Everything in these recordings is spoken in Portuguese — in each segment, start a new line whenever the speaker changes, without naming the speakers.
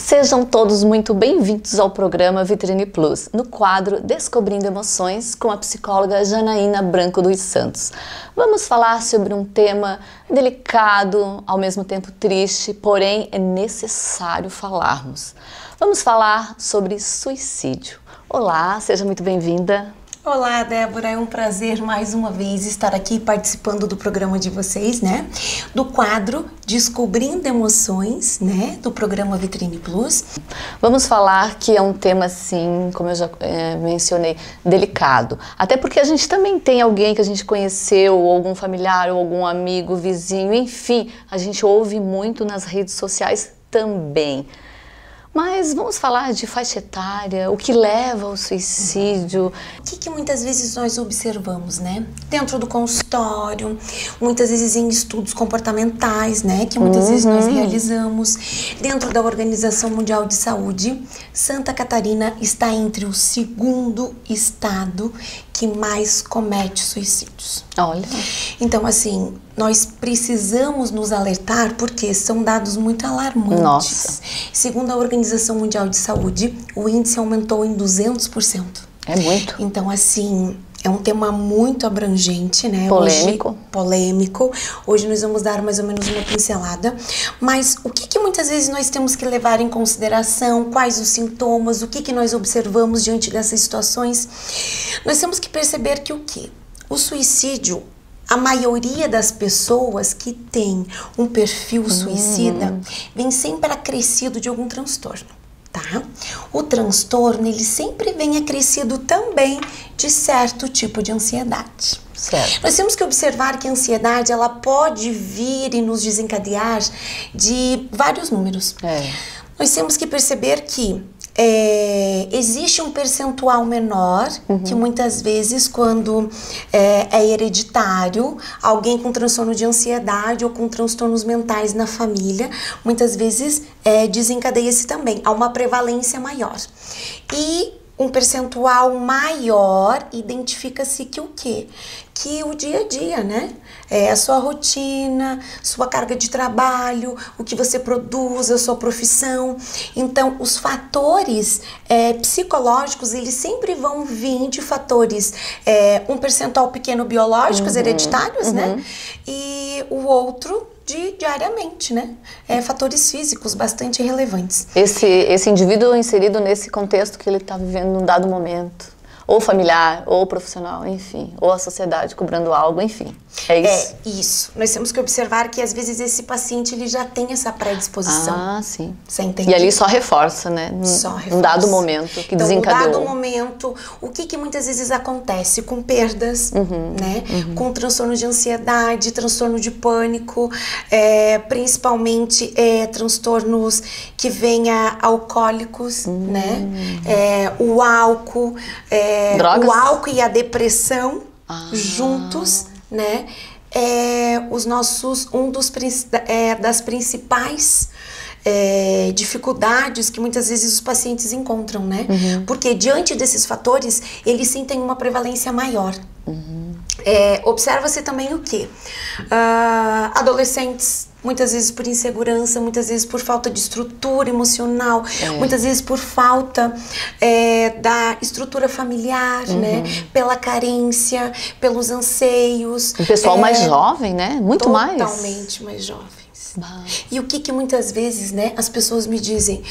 Sejam todos muito bem-vindos ao programa Vitrine Plus, no quadro Descobrindo Emoções, com a psicóloga Janaína Branco dos Santos. Vamos falar sobre um tema delicado, ao mesmo tempo triste, porém é necessário falarmos. Vamos falar sobre suicídio. Olá, seja muito bem-vinda.
Olá, Débora, é um prazer mais uma vez estar aqui participando do programa de vocês, né? Do quadro Descobrindo Emoções, né? Do programa Vitrine Plus.
Vamos falar que é um tema, assim, como eu já mencionei, delicado. Até porque a gente também tem alguém que a gente conheceu, ou algum familiar, ou algum amigo, vizinho, enfim, a gente ouve muito nas redes sociais também. Mas vamos falar de faixa etária, o que leva ao suicídio.
O que muitas vezes nós observamos, né? Dentro do consultório, muitas vezes em estudos comportamentais, né? Que muitas vezes nós realizamos. Dentro da Organização Mundial de Saúde, Santa Catarina está entre o segundo estado que mais comete suicídios.
Olha.
Então, assim, nós precisamos nos alertar porque são dados muito alarmantes.
Nossa.
Segundo a Organização Mundial de Saúde, o índice aumentou em 200%.
É muito.
Então, assim, é um tema muito abrangente, né?
Polêmico.
Polêmico. Hoje nós vamos dar mais ou menos uma pincelada. Mas o que muitas vezes nós temos que levar em consideração? Quais os sintomas? O que nós observamos diante dessas situações? Nós temos que perceber que o quê? O suicídio, a maioria das pessoas que tem um perfil suicida vem sempre acrescido de algum transtorno. Tá? O transtorno, ele sempre vem acrescido também de certo tipo de ansiedade.
Certo.
Nós temos que observar que a ansiedade, ela pode vir e nos desencadear de vários números. Nós temos que perceber que existe um percentual menor que muitas vezes quando é hereditário, alguém com transtorno de ansiedade ou com transtornos mentais na família, muitas vezes desencadeia-se também. Há uma prevalência maior. E um percentual maior identifica-se que o quê? Que o dia a dia, né? A sua rotina, sua carga de trabalho, o que você produz, a sua profissão. Então, os fatores psicológicos, eles sempre vão vir de fatores, um percentual pequeno biológicos, hereditários, né? E o outro diariamente, né? Fatores físicos bastante relevantes.
Esse indivíduo inserido nesse contexto que ele está vivendo num dado momento, ou familiar, ou profissional, enfim, ou a sociedade cobrando algo, enfim. É isso?
Isso. Nós temos que observar que às vezes esse paciente ele já tem essa predisposição.
Ah, sim.
Você entende?
E ali só reforça, né?
Só reforça.
Um dado momento que desencadeou.
Então, um dado momento, o que muitas vezes acontece com perdas, né? Com transtorno de ansiedade, transtorno de pânico, principalmente transtornos que vêm alcoólicos, né? O álcool,
drogas?
O álcool e a depressão juntos, né? Das principais dificuldades que muitas vezes os pacientes encontram, né? Porque diante desses fatores, eles sim têm uma prevalência maior. Observa-se também o quê? Adolescentes, muitas vezes por insegurança, muitas vezes por falta de estrutura emocional, muitas vezes por falta da estrutura familiar, né? Pela carência, pelos anseios.
O pessoal mais jovem, né? Muito mais.
Totalmente mais jovens. E o que muitas vezes, né, as pessoas me dizem: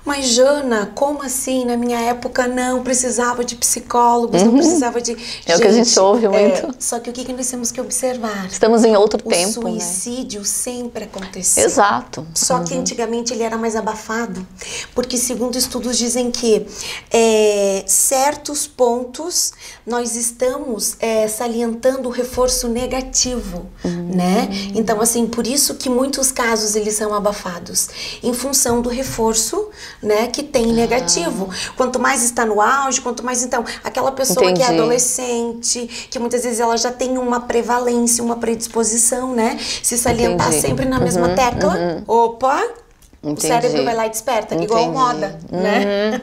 mas Jana, como assim? Na minha época não precisava de psicólogos, não precisava de...
É o que a gente ouve muito.
Só que o que nós temos que observar?
Estamos em outro tempo,
né? O suicídio sempre aconteceu.
Exato.
Só que antigamente ele era mais abafado, porque segundo estudos dizem que certos pontos nós estamos salientando o reforço negativo, né? Então, assim, por isso que muitos casos eles são abafados, em função do reforço, né, que tem negativo. Quanto mais está no auge, quanto mais, então, aquela pessoa que é adolescente, que muitas vezes ela já tem uma prevalência, uma predisposição, né, se salientar sempre na mesma tecla, opa, O cérebro vai lá e desperta, igual moda, né?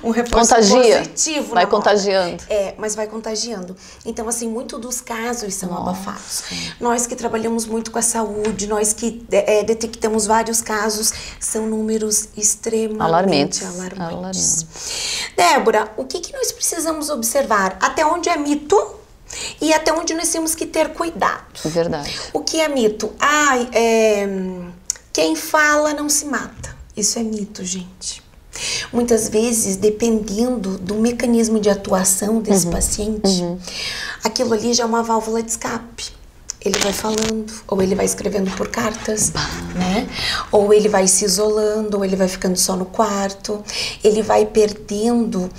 Um reforço positivo.
Vai contagiando.
Mas vai contagiando. Então, assim, muito dos casos são abafados. Nós que trabalhamos muito com a saúde, nós que detectamos vários casos, são números extremamente alarmantes. Débora, o que nós precisamos observar? Até onde é mito e até onde nós temos que ter cuidado.
Verdade.
O que é mito? Quem fala não se mata. Isso é mito, gente. Muitas vezes, dependendo do mecanismo de atuação desse paciente, aquilo ali já é uma válvula de escape. Ele vai falando, ou ele vai escrevendo por cartas, né? Ou ele vai se isolando, ou ele vai ficando só no quarto. Ele vai perdendo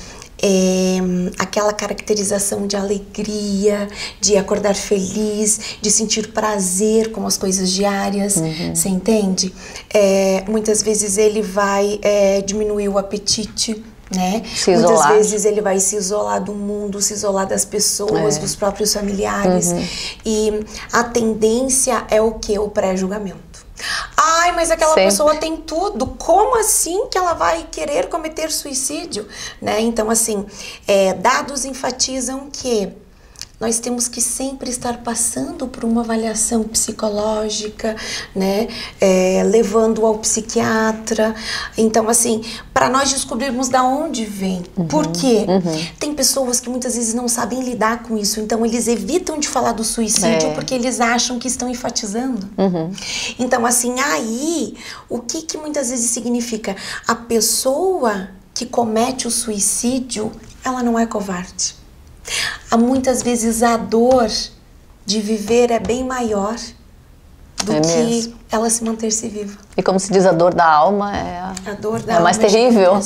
aquela caracterização de alegria, de acordar feliz, de sentir prazer com as coisas diárias, você entende? Muitas vezes ele vai diminuir o apetite, né? Muitas vezes ele vai se isolar do mundo, se isolar das pessoas, dos próprios familiares. E a tendência é o quê? O pré-julgamento. Ai, mas aquela pessoa tem tudo, como assim que ela vai querer cometer suicídio? Né? Então, assim, dados enfatizam que nós temos que sempre estar passando por uma avaliação psicológica, né? Levando ao psiquiatra. Então, assim, para nós descobrirmos da onde vem. Por quê? Tem pessoas que muitas vezes não sabem lidar com isso, então eles evitam de falar do suicídio porque eles acham que estão enfatizando. Então, assim, aí, o que muitas vezes significa? A pessoa que comete o suicídio, ela não é covarde. Muitas vezes a dor de viver é bem maior do que ela se manter-se viva.
E como se diz, a dor da alma
a dor da alma
mais terrível.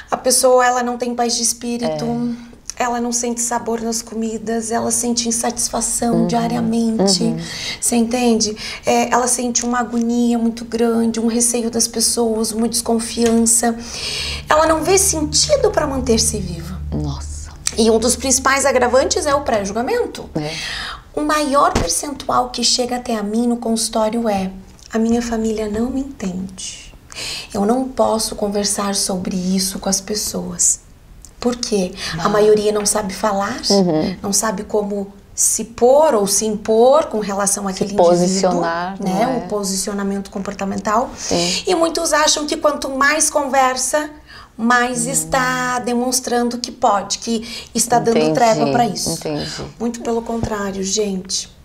A pessoa, ela não tem paz de espírito, ela não sente sabor nas comidas, ela sente insatisfação diariamente, você entende? Ela sente uma agonia muito grande, um receio das pessoas, uma desconfiança. Ela não vê sentido para manter-se viva.
Nossa.
E um dos principais agravantes é o pré-julgamento. O maior percentual que chega até a mim no consultório a minha família não me entende. Eu não posso conversar sobre isso com as pessoas. Por quê? A maioria não sabe falar, não sabe como se pôr ou se impor com relação àquele indivíduo, né? O posicionamento comportamental. E muitos acham que quanto mais conversa, mais está demonstrando que pode, que está dando trégua para isso. Muito pelo contrário, gente.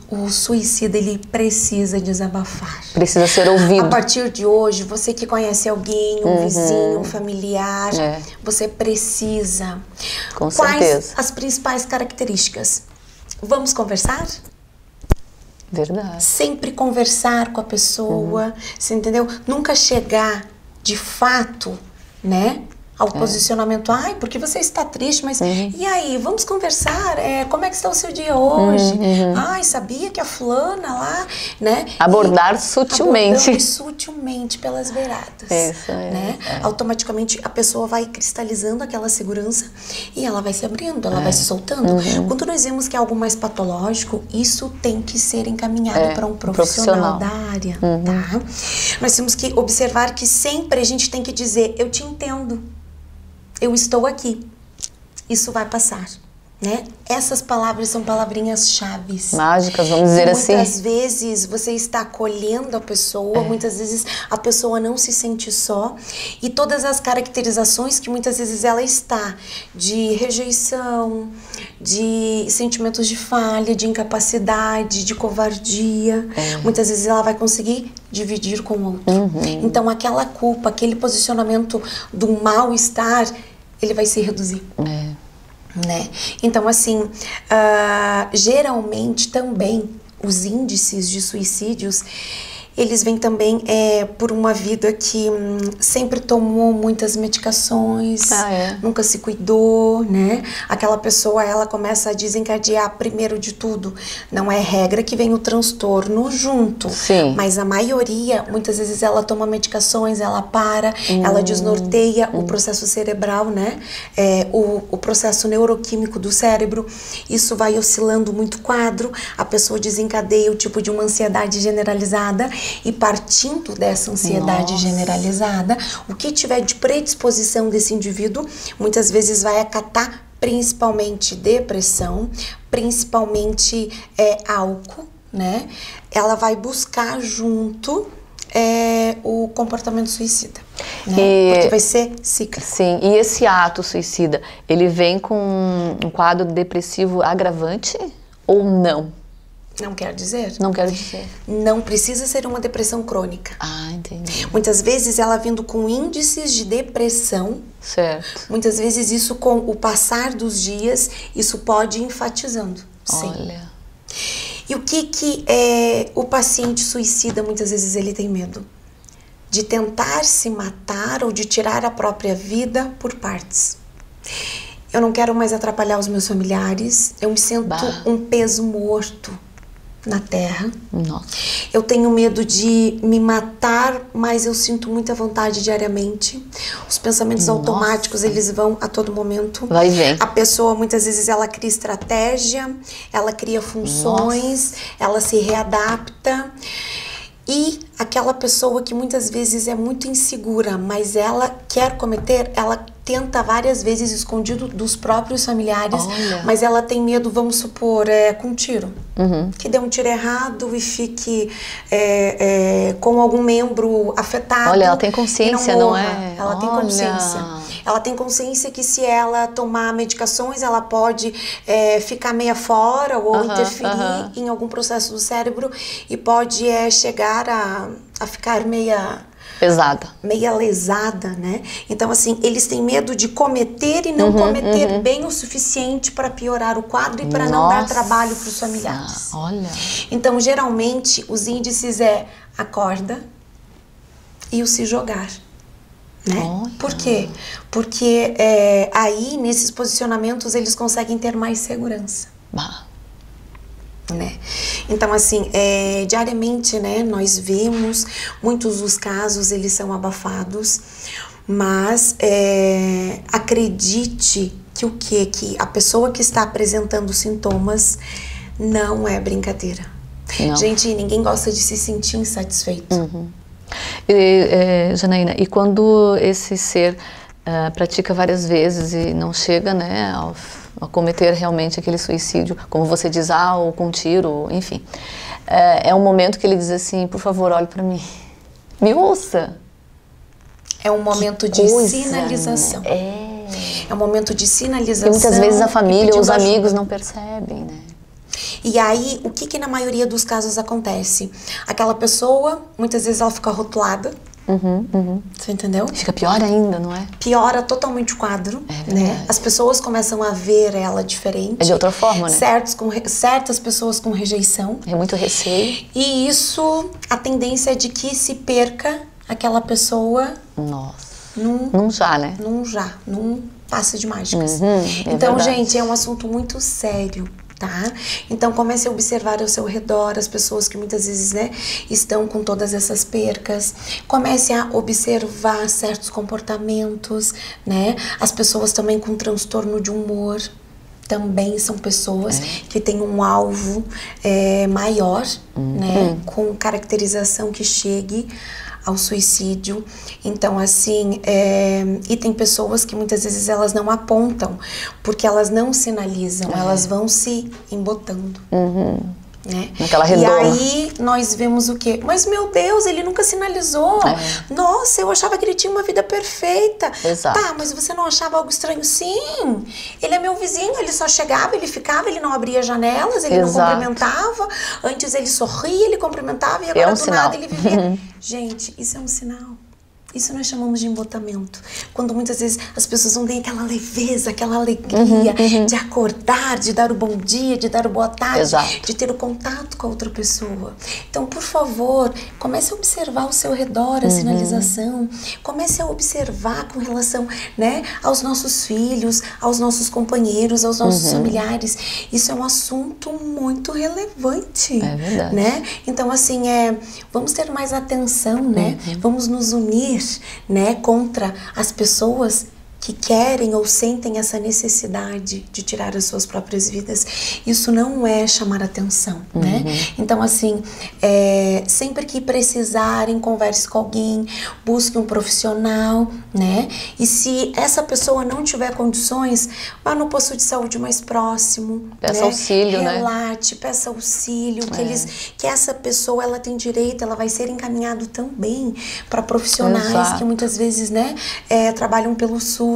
O suicida, ele precisa desabafar.
Precisa ser ouvido.
A partir de hoje, você que conhece alguém, um vizinho, um familiar, você precisa.
Com certeza.
Quais as principais características? Vamos conversar?
Verdade.
Sempre conversar com a pessoa, você entendeu? Nunca chegar de fato, né, ao posicionamento, ai, porque você está triste, mas e aí, vamos conversar, como é que está o seu dia hoje? Ai, sabia que a fulana lá, né?
Abordar sutilmente.
Sutilmente pelas beiradas. Né? Automaticamente a pessoa vai cristalizando aquela segurança e ela vai se abrindo, ela vai se soltando. Quando nós vemos que é algo mais patológico, isso tem que ser encaminhado para um profissional da área, tá? Nós temos que observar que sempre a gente tem que dizer, eu te entendo. Eu estou aqui. Isso vai passar, né? Essas palavras são palavrinhas chaves.
Mágicas, vamos dizer assim.
Muitas vezes você está acolhendo a pessoa, muitas vezes a pessoa não se sente só. E todas as caracterizações que muitas vezes ela está, de rejeição, de sentimentos de falha, de incapacidade, de covardia, muitas vezes ela vai conseguir dividir com o outro. Então aquela culpa, aquele posicionamento do mal-estar, ele vai se reduzir. Né? Então, assim, geralmente também os índices de suicídios, eles vêm também por uma vida que sempre tomou muitas medicações, nunca se cuidou, né? Aquela pessoa, ela começa a desencadear, primeiro de tudo, não é regra que vem o transtorno junto, mas a maioria, muitas vezes ela toma medicações, ela para, ela desnorteia o processo cerebral, né? O processo neuroquímico do cérebro, isso vai oscilando muito quadro, a pessoa desencadeia o tipo de uma ansiedade generalizada E partindo dessa ansiedade generalizada, o que tiver de predisposição desse indivíduo, muitas vezes vai acatar principalmente depressão, principalmente álcool, né? Ela vai buscar junto o comportamento suicida, né? Porque vai ser cíclico.
Sim, e esse ato suicida, ele vem com um quadro depressivo agravante ou não?
Não quer dizer?
Não quero dizer.
Não precisa ser uma depressão crônica.
Ah, entendi.
Muitas vezes ela vindo com índices de depressão.
Certo.
Muitas vezes isso com o passar dos dias, isso pode ir enfatizando. Sim.
Olha.
E o que o paciente suicida, muitas vezes ele tem medo? De tentar se matar ou de tirar a própria vida por partes. Eu não quero mais atrapalhar os meus familiares, eu me sinto um peso morto na terra.
Nossa.
Eu tenho medo de me matar, mas eu sinto muita vontade diariamente. Os pensamentos automáticos, eles vão a todo momento.
Vai e vem.
A pessoa, muitas vezes, ela cria estratégia, ela cria funções, ela se readapta. E aquela pessoa que muitas vezes é muito insegura, mas ela quer cometer, ela tenta várias vezes escondido dos próprios familiares, mas ela tem medo, vamos supor, com um tiro. Que dê um tiro errado e fique com algum membro afetado.
Olha, ela tem consciência, não é?
Ela tem consciência. Ela tem consciência que se ela tomar medicações, ela pode ficar meia fora ou interferir em algum processo do cérebro e pode chegar a ficar meia lesada, né? Então, assim, eles têm medo de cometer e não cometer bem o suficiente para piorar o quadro e para não dar trabalho para os familiares.
Olha.
Então, geralmente, os índices a corda e o se jogar. Né? Por quê? Porque aí, nesses posicionamentos, eles conseguem ter mais segurança. Né? Então, assim, diariamente, né, nós vemos muitos dos casos, eles são abafados, mas acredite que a pessoa que está apresentando sintomas não é brincadeira. Não. Gente, ninguém gosta de se sentir insatisfeito.
Janaína, e quando esse ser pratica várias vezes e não chega, né, a cometer realmente aquele suicídio, como você diz, ou com tiro, enfim, é um momento que ele diz assim, por favor, olhe para mim, me ouça.
É um momento de sinalização.
Né?
É um momento de sinalização.
E muitas vezes a família ou os amigos não percebem, né?
E aí, o que na maioria dos casos acontece? Aquela pessoa, muitas vezes ela fica rotulada. Você entendeu?
Fica pior ainda, não é?
Piora totalmente o quadro, né? As pessoas começam a ver ela diferente.
É de outra forma, né?
Certas pessoas com rejeição.
É muito receio.
E isso, a tendência é de que se perca aquela pessoa.
Nossa.
Num passe de mágicas. Então, gente, é um assunto muito sério. Tá? Então comece a observar ao seu redor as pessoas que muitas vezes, né, estão com todas essas percas. Comece a observar certos comportamentos, né? As pessoas também com transtorno de humor também são pessoas que têm um alvo maior, né, com caracterização que chegue ao suicídio. Então, assim, e tem pessoas que muitas vezes elas não apontam, porque elas não sinalizam, elas vão se embotando. Né?
Naquela redoma.
E aí nós vemos o quê? Mas meu Deus, ele nunca sinalizou. Nossa, eu achava que ele tinha uma vida perfeita.
Exato.
Tá, mas você não achava algo estranho? Sim, ele é meu vizinho, ele só chegava, ele ficava, ele não abria janelas, ele não cumprimentava. Antes ele sorria, ele cumprimentava e agora do nada ele vivia. Gente, isso é um sinal. Isso nós chamamos de embotamento. Quando muitas vezes as pessoas não têm aquela leveza, aquela alegria de acordar, de dar o bom dia, de dar o boa tarde, de ter o contato com a outra pessoa. Então, por favor, comece a observar ao seu redor a sinalização. Comece a observar com relação, né, aos nossos filhos, aos nossos companheiros, aos nossos familiares. Isso é um assunto muito relevante.
É verdade.
Né? Então, assim, vamos ter mais atenção, né? Vamos nos unir, né, contra as pessoas que querem ou sentem essa necessidade de tirar as suas próprias vidas, isso não é chamar atenção, né? Então, assim, sempre que precisarem, converse com alguém, busque um profissional, né? E se essa pessoa não tiver condições, vá no posto de saúde mais próximo,
peça
né?
auxílio,
Relate, peça auxílio, que essa pessoa, ela tem direito, ela vai ser encaminhado também para profissionais que muitas vezes, né, trabalham pelo SUS.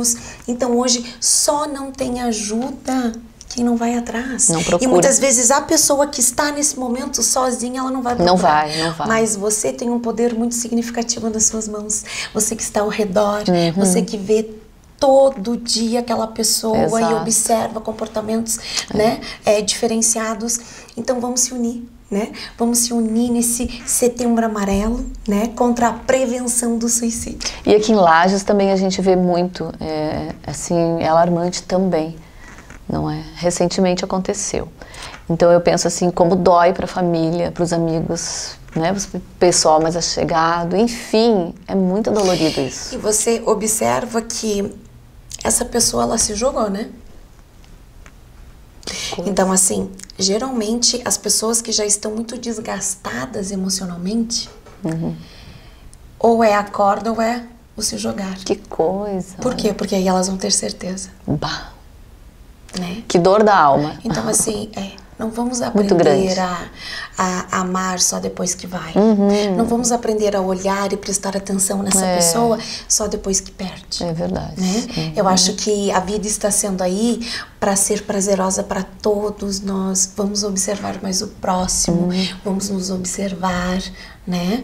Então hoje só não tem ajuda quem não vai atrás.
Não procura.
E muitas vezes a pessoa que está nesse momento sozinha, ela não vai procurar.
Não vai.
Mas você tem um poder muito significativo nas suas mãos. Você que está ao redor, você que vê todo dia aquela pessoa e observa comportamentos, né, diferenciados. Então vamos se unir. Né? Vamos se unir nesse Setembro Amarelo, né, contra a prevenção do suicídio.
E aqui em Lages também a gente vê muito, assim, é alarmante também, não é? Recentemente aconteceu. Então eu penso assim, como dói para a família, para os amigos, né, para o pessoal mais achegado, enfim, é muito dolorido isso.
E você observa que essa pessoa, ela se jogou, né? Então, assim, geralmente as pessoas que já estão muito desgastadas emocionalmente, ou é a corda ou é o se jogar.
Que coisa.
Por quê? Porque aí elas vão ter certeza.
Bah.
Né?
Que dor da alma.
Então, assim, não vamos aprender a amar só depois que vai. Não vamos aprender a olhar e prestar atenção nessa pessoa só depois que perde.
É verdade.
Né? Eu acho que a vida está sendo aí para ser prazerosa para todos nós. Vamos observar mais o próximo, vamos nos observar, né?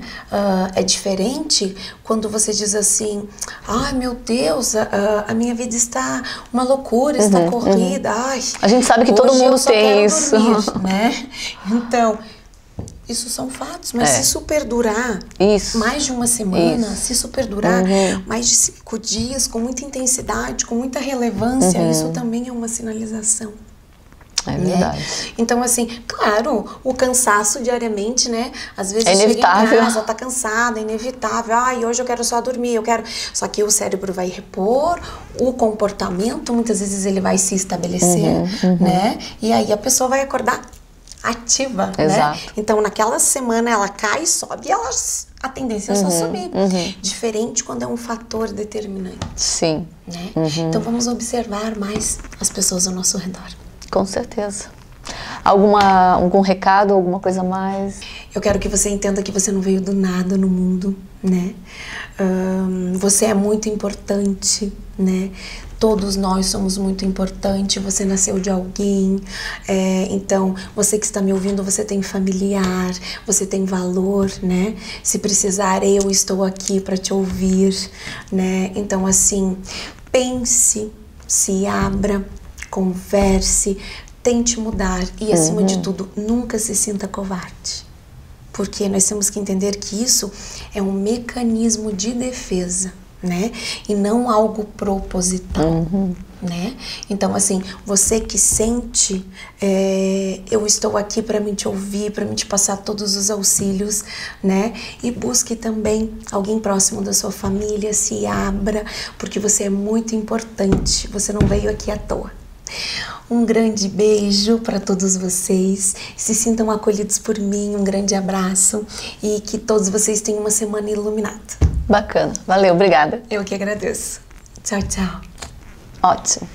É diferente quando você diz assim, ai meu Deus, a minha vida está uma loucura, está corrida, ai,
a gente sabe que todo mundo tem isso,
né? Então, isso são fatos, mas se isso perdurar mais de uma semana, se isso perdurar mais de 5 dias, com muita intensidade, com muita relevância, isso também é uma sinalização.
É verdade.
Né? Então, assim, claro, o cansaço diariamente, né? Às vezes
inevitável.
chega em casa, tá cansada, é inevitável. Ai, hoje eu quero só dormir, eu quero... Só que o cérebro vai repor, o comportamento, muitas vezes ele vai se estabelecer, né? E aí a pessoa vai acordar ativa, né? Então, naquela semana ela cai, sobe e a tendência é só subir. Diferente quando é um fator determinante.
Sim.
Né? Então, vamos observar mais as pessoas ao nosso redor.
Com certeza. Algum recado, alguma coisa a mais?
Eu quero que você entenda que você não veio do nada no mundo, né? Você é muito importante, né? Todos nós somos muito importantes, você nasceu de alguém, então você que está me ouvindo, você tem familiar, você tem valor, né? Se precisar, eu estou aqui para te ouvir, né? Então, assim, pense, se abra, converse, tente mudar e, acima de tudo, nunca se sinta covarde. Porque nós temos que entender que isso é um mecanismo de defesa, né? E não algo proposital, né? Então, assim, você que sente, eu estou aqui para me te ouvir, para me te passar todos os auxílios, né? E busque também alguém próximo da sua família, se abra, porque você é muito importante, você não veio aqui à toa. Um grande beijo para todos vocês, se sintam acolhidos por mim, um grande abraço e que todos vocês tenham uma semana iluminada.
Bacana, valeu, obrigada.
Eu que agradeço. Tchau, tchau.
Ótimo.